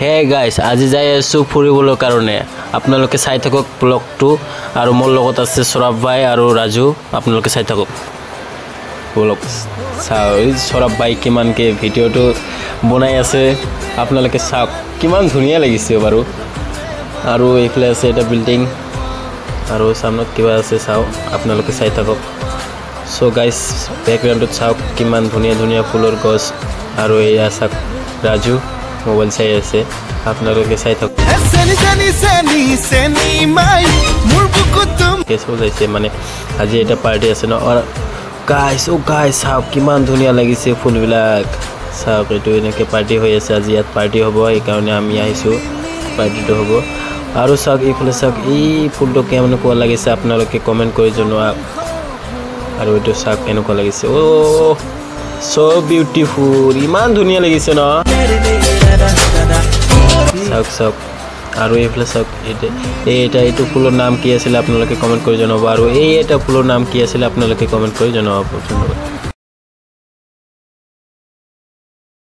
Hey guys আজি যাই আছো ফুৰিবলৈ কাৰণে আপোনালোকে চাই থাকক ব্লগটো আৰু মোৰ লগত আছে সৌৰভ ভাই আৰু ৰাজু আপোনালোকে চাই থাকক ব্লগ চাও সৌৰভ ভাই কিমানকে ভিডিওটো বনাই আছে আপোনালোকে চাওক কিমান ধুনিয়া লাগিছে বাৰু আৰু এইফালে আছে এটা বিল্ডিং আৰু সামনত কিবা আছে চাও আপোনালোকে চাই থাকক সো গাইস ব্যাকগ্ৰাউণ্ডত চাওক কিমান ধুনিয়া ধুনিয়া ফুলৰ গছ আৰু এই আছাক ৰাজু মোবাইল চাই আছে আপোনালোকে চাই থাকক কেসো যাইছে মানে আজি এটা পাৰ্টি আছে ন আৰু গাইস চাওক কিমান ধুনিয়া লাগিছে ফুলবিলাক চাওক এটো এনেকে পাৰ্টি হৈ আছে আজি ইয়াত পাৰ্টি হ'ব এই কাৰণে আমি আহিছো পাৰ্টিটো হ'ব আৰু চাওক এইফালে চাওক এই ফুলটো কেমন কোৱা লাগিছে আপোনালোকে কমেন্ট কৰি জনোৱা আৰু এটো চাওক এনেকুৱা লাগিছে ও সো বিউটিফুল ইমান ধুনিয়া লাগিছে ন চাওক আৰু এইফালে চাওক এইটো ফুলৰ নাম কি আছিল আপোনালোকে কমেন্ট কৰি জনাব আৰু এই এটা ফুলৰ নাম কি আছিল আপোনালোকে কমেন্ট কৰি জনাব ধন্যবাদ।